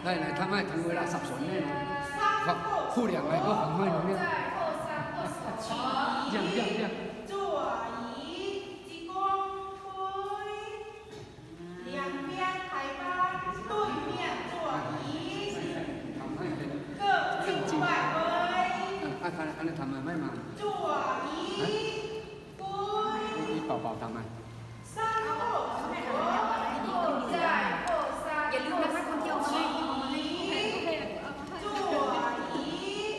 ได้ไหนถ้าไม่ทันเวลาสับสนแน่นอนครับพูดอย่างไรก็ฟังไม่รู้เรื่องอย่างอันนี้ทำไมไม่มานี่เปล่าทำไมอย่าลืมนะคะคนเที่ยวมา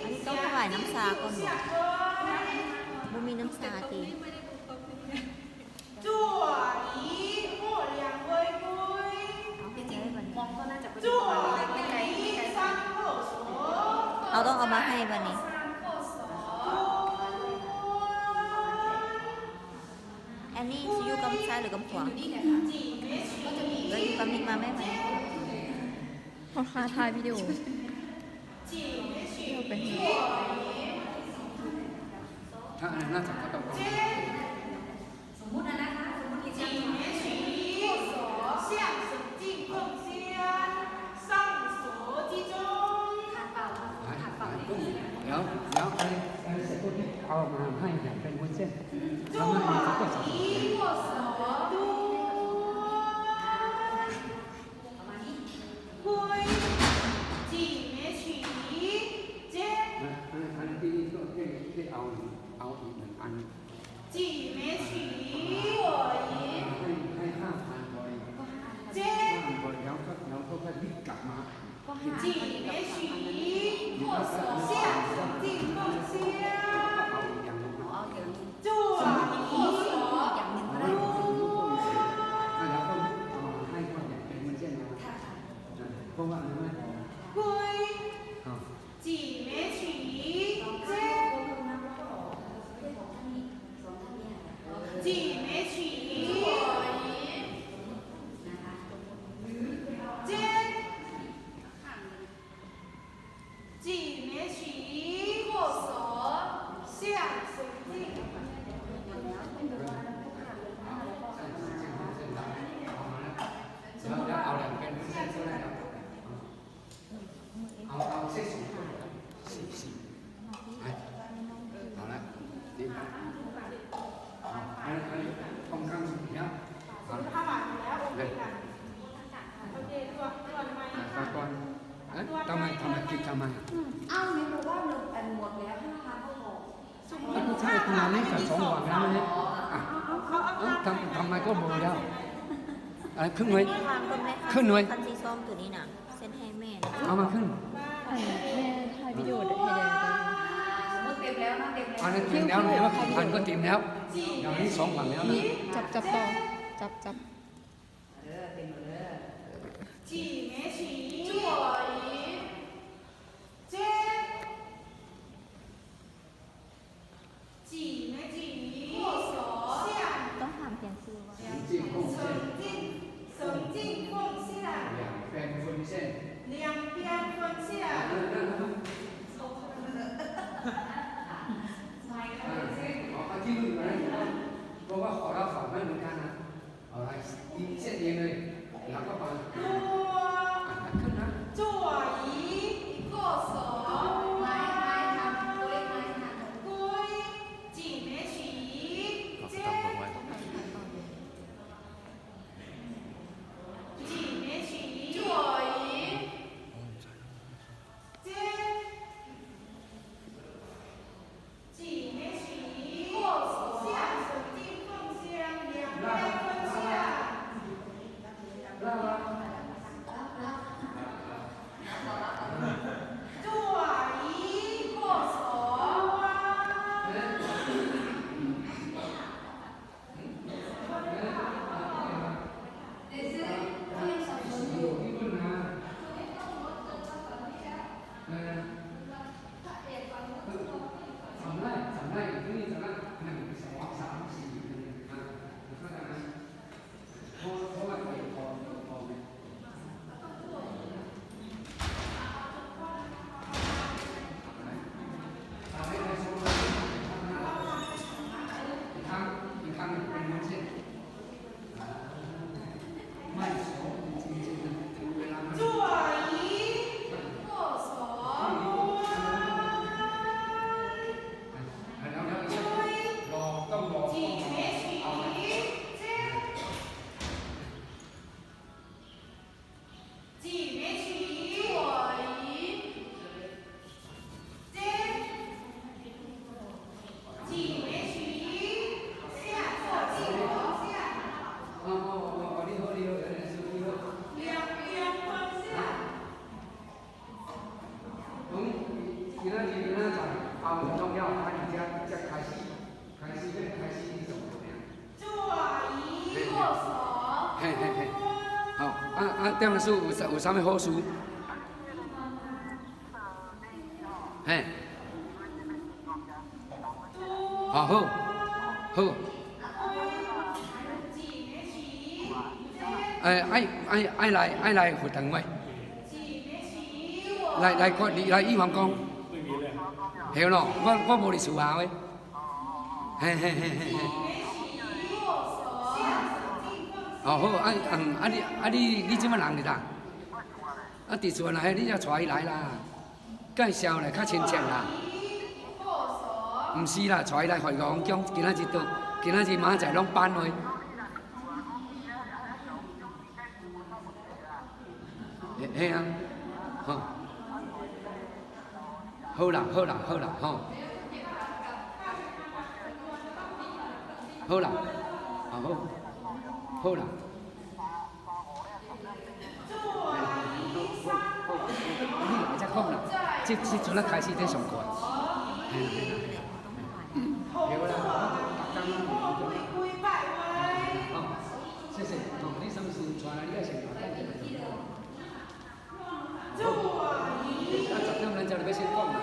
อันนี้ต้องถวายน้ำชาก่อนบ่มีน้ำชาตีเราต้องเอามาให้วันนี้อันนี้อยู่กำซ้ายหรือกำขวาแล้วอยู่กำนี้มาไหมวันนี้พอค่าถ่ายวิดีโอเป็น ถ้าอันนั้นน่าจะก็ต้องสมมุตินะคะสมมุติกิจกรรมเดี๋ยวไอ้เสร็จพวกนี้เอามาให้อย่างเป็นวุ้นเส้นทำให้มันก็สับสนอันที่ก็ที่เอาอีกหนึ่งอันให้5,000บริแล้วก็รีบกลับมาเพราะว่าอะไรไหมเอาอย่างเป็นวุ้นเส้นก็ได้ครับเอาเส้นสูงสี่เอาละนี่ไปอันนี้ค่อนข้างสูงแล้วเลยก่อนทำไมกินทำไมอ้าวนี่บอกว่าหนึ่งเป็นหมดแล้ว5,000ก็พอไม่ใช่คุณนายนี่กับ2 วันแล้วนี่ทำไมก็เบอร์แล้วขึ้นไว้ขึ้นไว้คันสีส้มตัวนี้น่ะเส้นให้แม่เอามาขึ้นแม่ถ่ายวิดีโอให้เลยเต็มแล้วนะเต็มแล้วอันนี้เต็มแล้วเลยว่าพันก็เต็มแล้วอย่างนี้2 วันแล้วนะจับต่อจับเต็มเลยต้องถามเพียงชื่อว่าที่มือนะเพราะว่าขอเราฝันไม่เหมือนกันนะอะไรอีกเส้นเองเลยแล้วก็ไป点的书有啥物好书？嘿，好好好。爱来活动喂，来预防讲，系咯，我无伫厝下喂，嘿嘿嘿嘿嘿。哦好，你即摆人伫哪？伫厝啦，嘿，你才带伊来啦，介绍咧较亲切啦。毋是啦，带伊来会讲今仔日到，今仔日明仔载拢班喂。嘿啊，吼，好啦，吼，好啦，好啦。你来才讲啦，即阵啊开始在上课。嘿啦，好，谢谢，你什么事传来你要先讲。10点咱就要先讲啦。